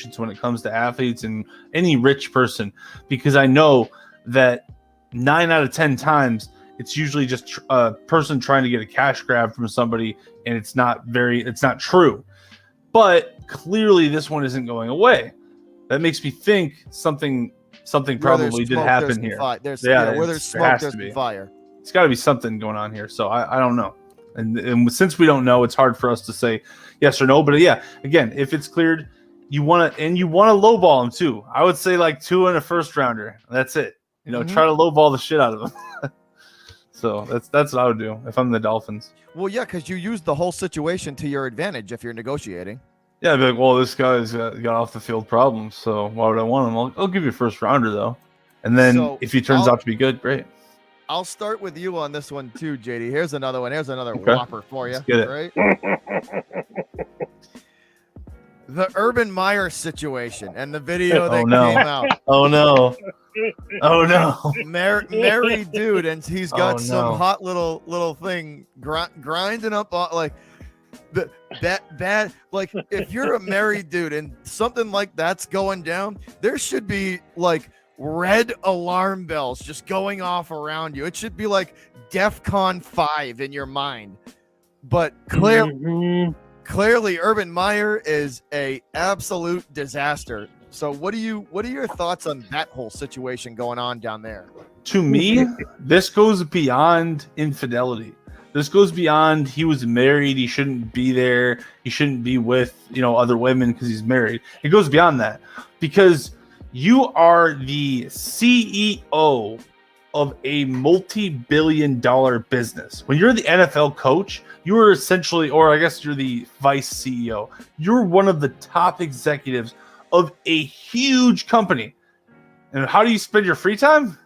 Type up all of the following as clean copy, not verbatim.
connections when it comes to athletes and any rich person, because I know that 9 out of 10 times it's usually just a person trying to get a cash grab from somebody, and it's not true. But clearly this one isn't going away. That makes me think something probably did happen here. Where there's smoke, there's fire. It's got to be something going on here. So I don't know. And since we don't know, it's hard for us to say yes or no. But yeah, again, if it's cleared, you want to lowball him too. I would say like 2 and a first rounder. That's it. Try to lowball the shit out of them. So that's what I would do if I'm the Dolphins. Well, yeah, because you use the whole situation to your advantage if you're negotiating. Yeah, I'd be like, well, this guy's got off the field problems, so why would I want him? I'll give you a first rounder though, and then if he turns out to be good, great. I'll start with you on this one too, JD. Here's another one. Here's another whopper for you. Let's get it. Right? The Urban Meyer situation and the video that came out. Oh no. Oh no. Married dude, and he's got some hot little thing grinding up on, like that bad. Like if you're a married dude and something like that's going down, there should be like red alarm bells just going off around you. It should be like DEFCON 5 in your mind. But clearly Urban Meyer is a absolute disaster. So what are your thoughts on that whole situation going on down there? To me, this goes beyond infidelity. This goes beyond he was married, he shouldn't be there, he shouldn't be with, other women because he's married. It goes beyond that, because you are the CEO of a multi-billion-dollar business. When you're the NFL coach, you are essentially, or I guess you're the vice CEO. You're one of the top executives of a huge company. And how do you spend your free time?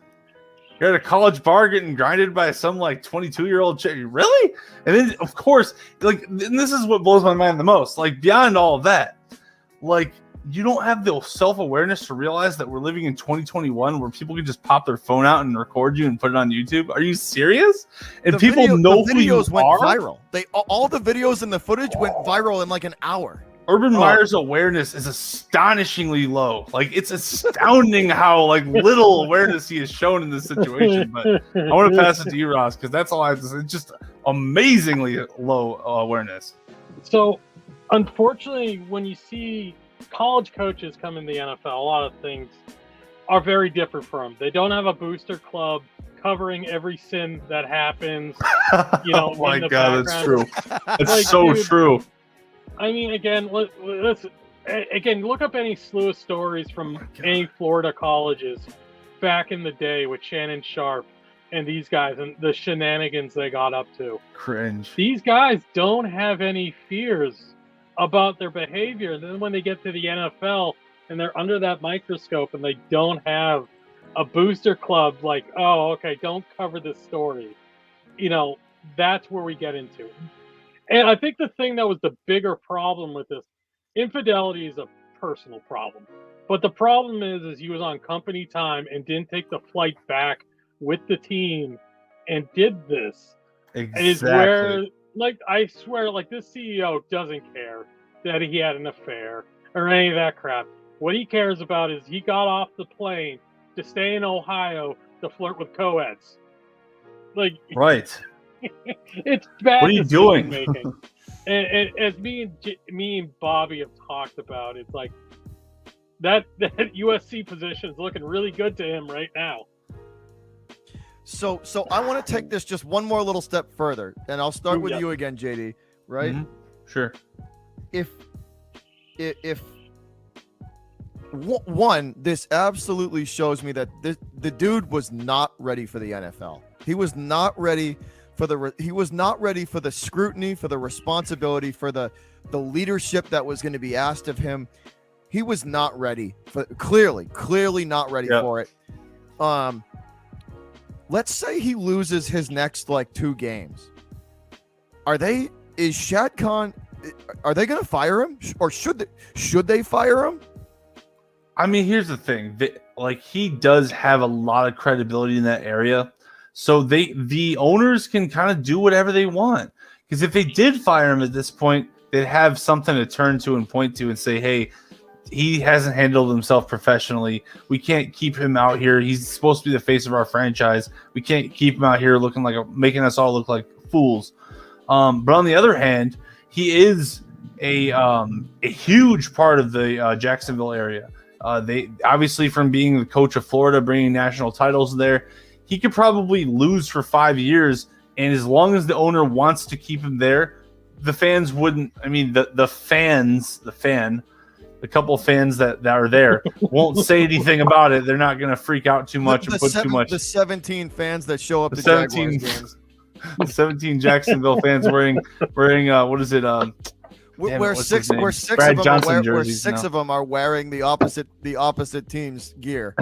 You're at a college bar getting grinded by some like 22-year-old chick. Really? And then, of course, and this is what blows my mind the most. Like, beyond all of that, like, you don't have the self-awareness to realize that we're living in 2021 where people can just pop their phone out and record you and put it on YouTube. Are you serious? And people know who you went are? Viral. All the videos and the footage went viral in like an hour. Urban Meyer's awareness is astonishingly low. Like, it's astounding how little awareness he has shown in this situation. But I want to pass it to you, Ross, because that's all I have to say. It's just amazingly low awareness. So, unfortunately, when you see college coaches come in the NFL, a lot of things are very different from them. They don't have a booster club covering every sin that happens. Oh my God, that's true. That's true. I mean, again, let's look up any slew of stories from any Florida colleges back in the day with Shannon Sharp and these guys and the shenanigans they got up to. Cringe. These guys don't have any fears about their behavior. And then when they get to the NFL and they're under that microscope and they don't have a booster club, like, oh, okay, don't cover this story. That's where we get into. And I think the thing that was the bigger problem with this, infidelity is a personal problem. But the problem is he was on company time and didn't take the flight back with the team and did this. Exactly. And it's where, I swear, this CEO doesn't care that he had an affair or any of that crap. What he cares about is he got off the plane to stay in Ohio to flirt with co-eds. Right. It's bad. What are you doing? and as me and Bobby have talked about, it's like that USC position is looking really good to him right now. So I want to take this just one more little step further, and I'll start with you again, JD. Right? Mm-hmm. Sure. If one, this absolutely shows me that the dude was not ready for the NFL. He was not ready for the scrutiny, for the responsibility, for the leadership that was going to be asked of him. He was not ready for clearly not ready for it. Let's say he loses his next 2 games. Is Shad Khan, are they going to fire him, or should they fire him? I mean, here's the thing. He does have a lot of credibility in that area. So the owners can kind of do whatever they want. Because if they did fire him at this point, they'd have something to turn to and point to and say, hey, he hasn't handled himself professionally. We can't keep him out here. He's supposed to be the face of our franchise. We can't keep him out here looking making us all look like fools. But on the other hand, he is a huge part of the Jacksonville area. They obviously, from being the coach of Florida, bringing national titles there, he could probably lose for 5 years. And as long as the owner wants to keep him there, the fans wouldn't. I mean, the couple fans that are there won't say anything about it. They're not going to freak out too much and put too much. The 17 fans that show up to Jaguars games. The 17 Jacksonville fans wearing what is it? Where six of them are wearing the opposite team's gear.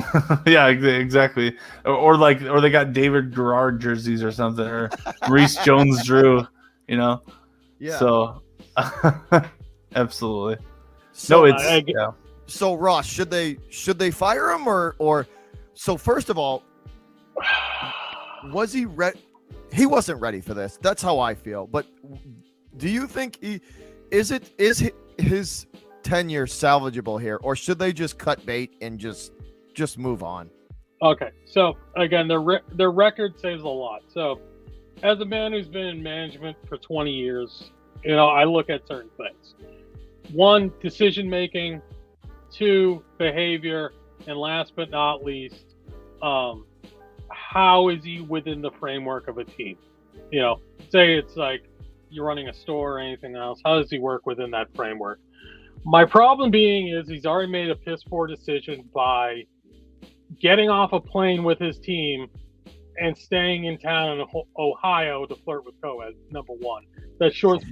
Yeah, exactly. Or they got David Garrard jerseys or something, or Maurice Jones-Drew. Yeah. So, absolutely. So So Ross, should they fire him or? So first of all, was he ready? He wasn't ready for this. That's how I feel. But do you think is his tenure salvageable here, or should they just cut bait and just move on? Okay, so again, their record says a lot. So, as a man who's been in management for 20 years, I look at certain things. 1, decision making. 2, behavior, and last but not least, how is he within the framework of a team? Say it's like you're running a store or anything else. How does he work within that framework? My problem being is he's already made a piss poor decision by getting off a plane with his team and staying in town in Ohio to flirt with co-ed. Number 1, that shows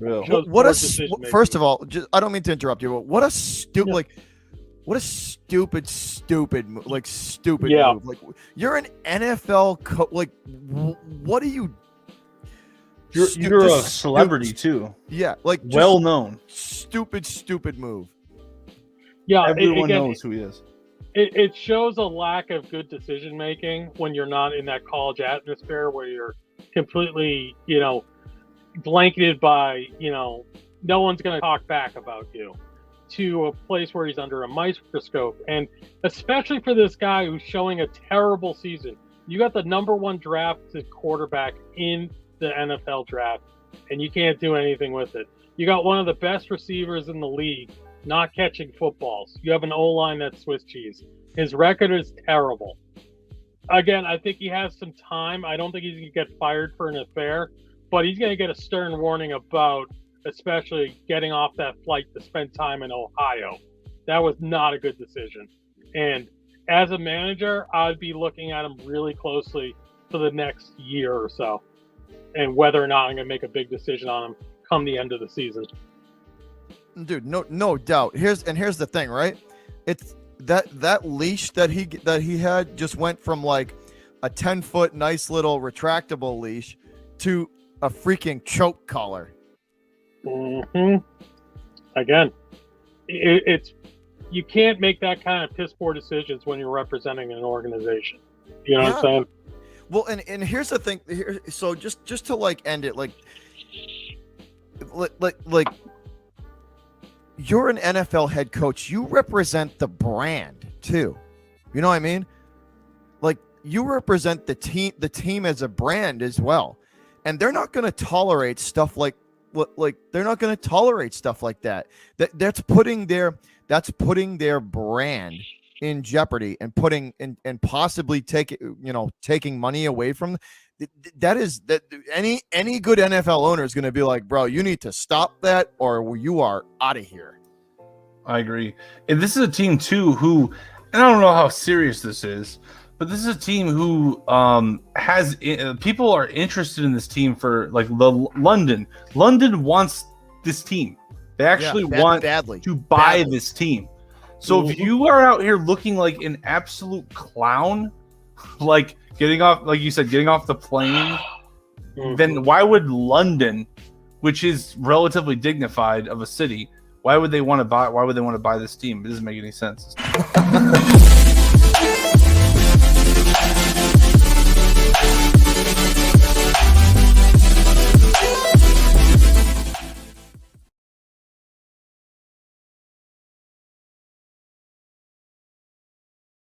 first of all, I don't mean to interrupt you, but what a stupid move! Move. Like, you're an NFL coach. Like, what are you? You're a celebrity too. Yeah, like well known. Stupid move. Yeah, everyone knows who he is. It shows a lack of good decision making when you're not in that college atmosphere where you're completely, blanketed by, no one's going to talk back about you, to a place where he's under a microscope. And especially for this guy who's showing a terrible season. You got the number 1 drafted quarterback in the NFL draft, and you can't do anything with it. You got one of the best receivers in the league not catching footballs. You have an O-line that's Swiss cheese. His record is terrible. Again, I think he has some time. I don't think he's going to get fired for an affair, but he's going to get a stern warning about especially getting off that flight to spend time in Ohio. That was not a good decision. And as a manager, I'd be looking at him really closely for the next year or so, and whether or not I'm going to make a big decision on him come the end of the season. Dude, no doubt. Here's the thing, right? It's that leash that he had just went from like a 10-foot nice little retractable leash to a freaking choke collar. Mm-hmm. Again, it's you can't make that kind of piss poor decisions when you're representing an organization. You know what I'm saying? Well, and here's the thing. So just to like end it, like you're an NFL head coach. You represent the brand too. You know what I mean? Like, you represent the team as a brand as well. And they're not going to tolerate stuff like they're not going to tolerate stuff like that. That's putting their brand in jeopardy and possibly taking money away from. That any good NFL owner is going to be like, bro, you need to stop that or you are out of here. I agree. And this is a team too who, and I don't know how serious this is, but this is a team who has people are interested in this team for like London. London wants this team. They actually want to buy this team. So if you are out here looking like an absolute clown, like getting off the plane, then why would London, which is relatively dignified of a city, why would they want to buy this team? It doesn't make any sense.